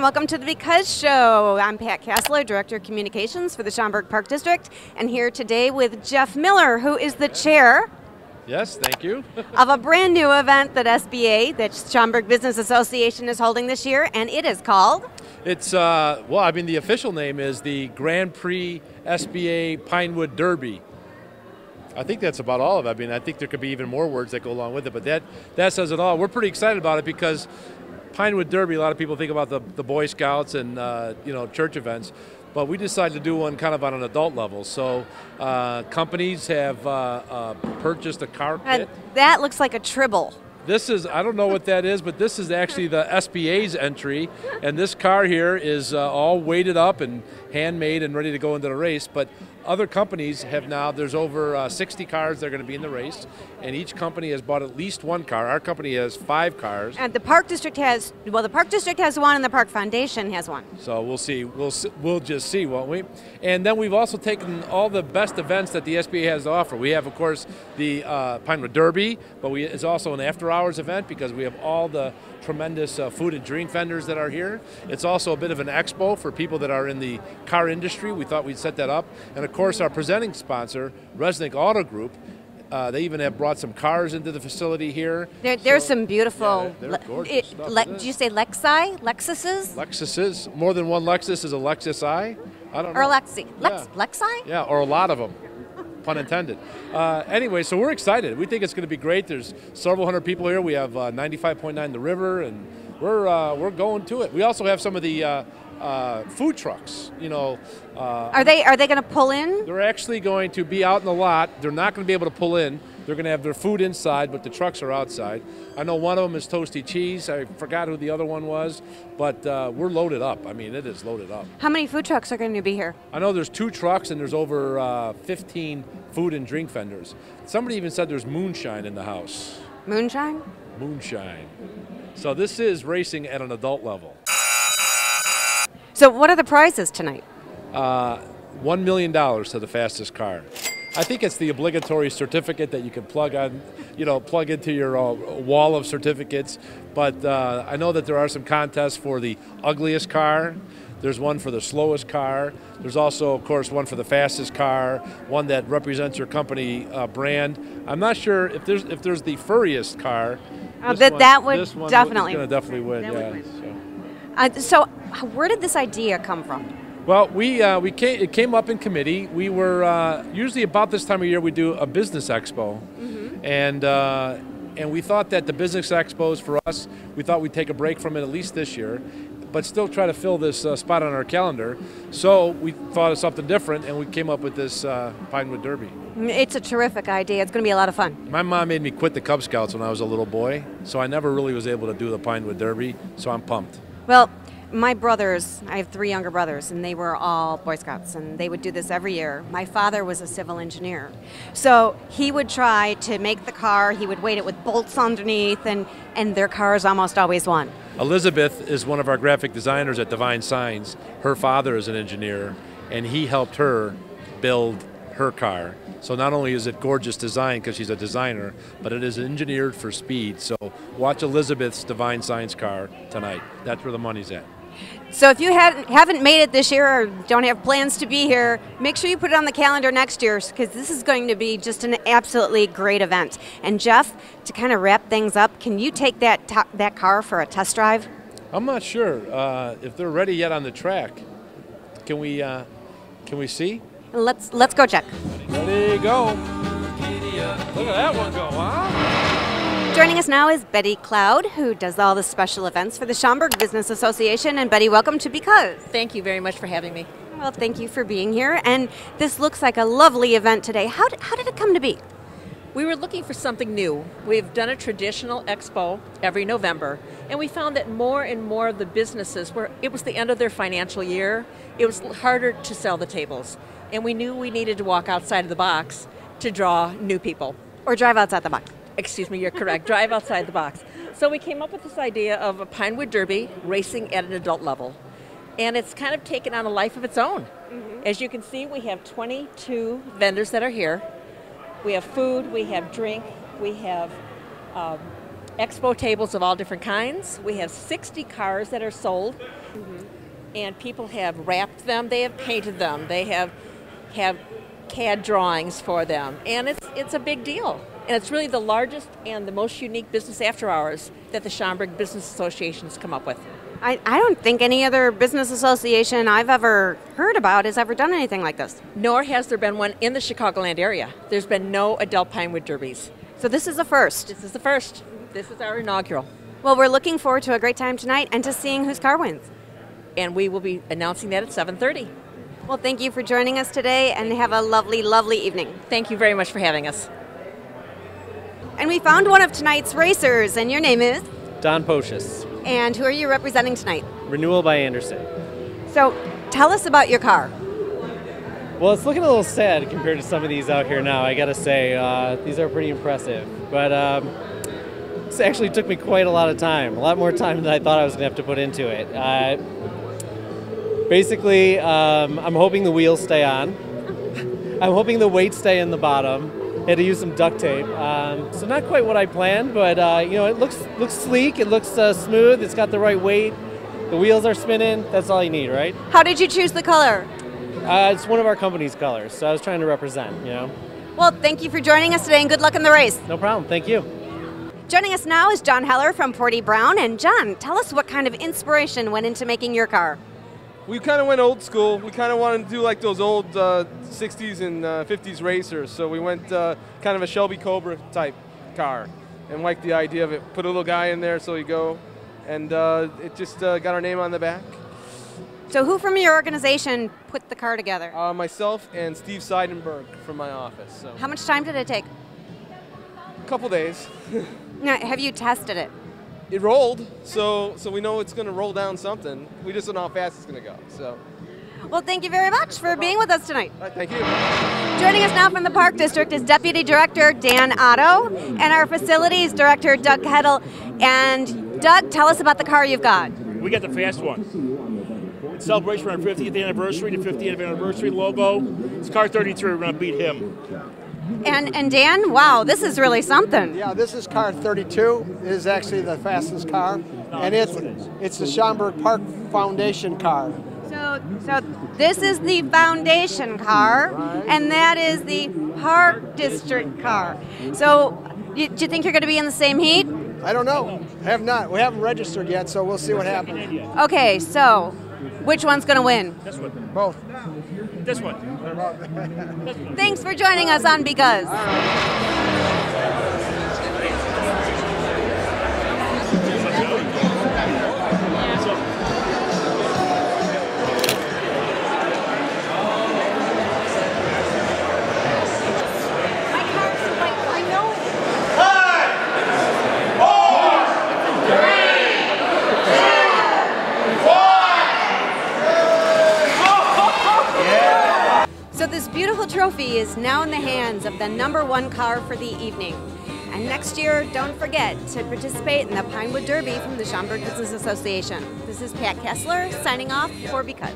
welcome to the Because Show. I'm Pat Casler, Director of Communications for the Schaumburg Park District, and here today with Jeff Miller, who is the chair. Yes, thank you. Of a brand new event that SBA, that Schaumburg Business Association, is holding this year, and it is called? It's, the official name is the Grand Prix SBA Pinewood Derby. I think that's about all of it. I mean, I think there could be even more words that go along with it, but that says it all. We're pretty excited about it because Pinewood Derby, a lot of people think about the Boy Scouts and church events, but we decided to do one kind of on an adult level. So companies have purchased a car kit. That looks like a tribble. This is, I don't know what that is, but this is actually the SBA's entry, and this car here is all weighted up and handmade and ready to go into the race. But other companies have now, there's over 60 cars that are going to be in the race, and each company has bought at least one car. Our company has 5 cars. And the Park District has, the Park District has one and the Park Foundation has one. So we'll see. We'll just see, won't we? And then we've also taken all the best events that the SBA has to offer. We have, of course, the Pinewood Derby, but it's also an after-hours event because we have all the tremendous food and drink vendors that are here. It's also a bit of an expo for people that are in the car industry. We thought we'd set that up. And of course, our presenting sponsor, Resnick Auto Group, they even have brought some cars into the facility here. There's some beautiful, they're gorgeous stuff. did you say Lexuses? Lexuses. More than one Lexus is a Lexus I don't know. Or Lexi? Yeah, or a lot of them. Pun intended. Anyway, so we're excited. We think it's going to be great. There's several hundred people here. We have 95.9 The River, and we're going to it. We also have some of the food trucks. Are they going to pull in? They're actually going to be out in the lot. They're not going to be able to pull in. They're going to have their food inside, but the trucks are outside. I know one of them is Toasty Cheese. I forgot who the other one was, but we're loaded up. I mean, it is loaded up. How many food trucks are going to be here? I know there's 2 trucks and there's over 15 food and drink vendors. Somebody even said there's moonshine in the house. Moonshine? Moonshine. So this is racing at an adult level. So what are the prizes tonight? $1 million to the fastest car. I think it's the obligatory certificate that you can plug into your wall of certificates. But I know that there are some contests for the ugliest car. There's one for the slowest car. There's also, of course, one for the fastest car, one that represents your company brand. I'm not sure if there's the furriest car. That would definitely. It's going to definitely win. So where did this idea come from? Well, it came up in committee. We were usually about this time of year we do a business expo, and we thought that the business expos for us, we thought we'd take a break from it at least this year, but still try to fill this spot on our calendar. So we thought of something different, and we came up with this Pinewood Derby. It's a terrific idea. It's going to be a lot of fun. My mom made me quit the Cub Scouts when I was a little boy, so I never really was able to do the Pinewood Derby. So I'm pumped. Well, my brothers, I have 3 younger brothers, and they were all Boy Scouts, and they would do this every year. My father was a civil engineer. So he would try to make the car, he would weight it with bolts underneath, and their cars almost always won. Elizabeth is one of our graphic designers at Divine Signs. Her father is an engineer, and he helped her build her car. So not only is it gorgeous design because she's a designer, but it is engineered for speed. So watch Elizabeth's Divine Signs car tonight. That's where the money's at. So if you haven't made it this year or don't have plans to be here, make sure you put it on the calendar next year because this is going to be just an absolutely great event. And Jeff, to kind of wrap things up, can you take that car for a test drive? I'm not sure if they're ready yet on the track. Can we see? Let's go check. Ready, go. Look at that one go, huh? Joining us now is Betty Cloud, who does all the special events for the Schaumburg Business Association. And Betty, welcome to Because. Thank you very much for having me. Well, thank you for being here. And this looks like a lovely event today. How did it come to be? We were looking for something new. We've done a traditional expo every November, and we found that more and more of the businesses, it was the end of their financial year, it was harder to sell the tables. And we knew we needed to walk outside of the box to draw new people. Or drive outside the box. Excuse me, you're correct. Drive outside the box. So we came up with this idea of a Pinewood Derby racing at an adult level. And it's kind of taken on a life of its own. Mm-hmm. As you can see, we have 22 vendors that are here. We have food, we have drink, we have expo tables of all different kinds. We have 60 cars that are sold. And people have wrapped them, they have painted them, they have CAD drawings for them, and it's a big deal. And it's really the largest and the most unique business after hours that the Schaumburg Business Association has come up with. I don't think any other business association I've ever heard about has ever done anything like this. Nor has there been one in the Chicagoland area. There's been no adult Pinewood derbies. So this is a first. This is the first. This is our inaugural. Well, we're looking forward to a great time tonight and to seeing whose car wins. And we will be announcing that at 7:30. Well, thank you for joining us today, and have a lovely, lovely evening. Thank you very much for having us. And we found one of tonight's racers, and your name is? Don Pocius, And who are you representing tonight? Renewal by Anderson. So tell us about your car. Well, it's looking a little sad compared to some of these out here now, I gotta say. These are pretty impressive. But this actually took me quite a lot of time, a lot more time than I thought I was gonna have to put into it. Basically, I'm hoping the wheels stay on. I'm hoping the weights stay in the bottom. Had to use some duct tape. So not quite what I planned, but it looks sleek, it looks smooth, it's got the right weight. The wheels are spinning, that's all you need, right? How did you choose the color? It's one of our company's colors, so I was trying to represent, Well, thank you for joining us today, and good luck in the race. No problem, thank you. Joining us now is John Heller from Porty Brown. And John, tell us what kind of inspiration went into making your car. We kind of went old school. We kind of wanted to do like those old 60s and 50s racers. So we went kind of a Shelby Cobra type car and liked the idea of it. Put a little guy in there so you go. And it just got our name on the back. So who from your organization put the car together? Myself and Steve Seidenberg from my office. So How much time did it take? a couple days. Now, have you tested it? It rolled, so we know it's going to roll down something. We just don't know how fast it's going to go. So, Well, thank you very much for being with us tonight. all right, thank you. Joining us now from the Park District is Deputy Director Dan Otto and our Facilities Director Doug Heddle. And Doug, tell us about the car you've got. We got the fast one. In celebration for our 50th anniversary, the 50th anniversary logo. It's car 33. We're going to beat him. And Dan, wow, this is really something. Yeah, this is car 32. It is actually the fastest car, and it's the Schaumburg Park Foundation car. So this is the foundation car, and that is the Park District car. So do you think you're going to be in the same heat? I don't know. Have not. We haven't registered yet, so we'll see what happens. Okay, so which one's going to win? This one. Both. This one. Thanks for joining us on Because. So this beautiful trophy is now in the hands of the #1 car for the evening. And next year, don't forget to participate in the Pinewood Derby from the Schaumburg Business Association. This is Pat Kessler signing off for Because.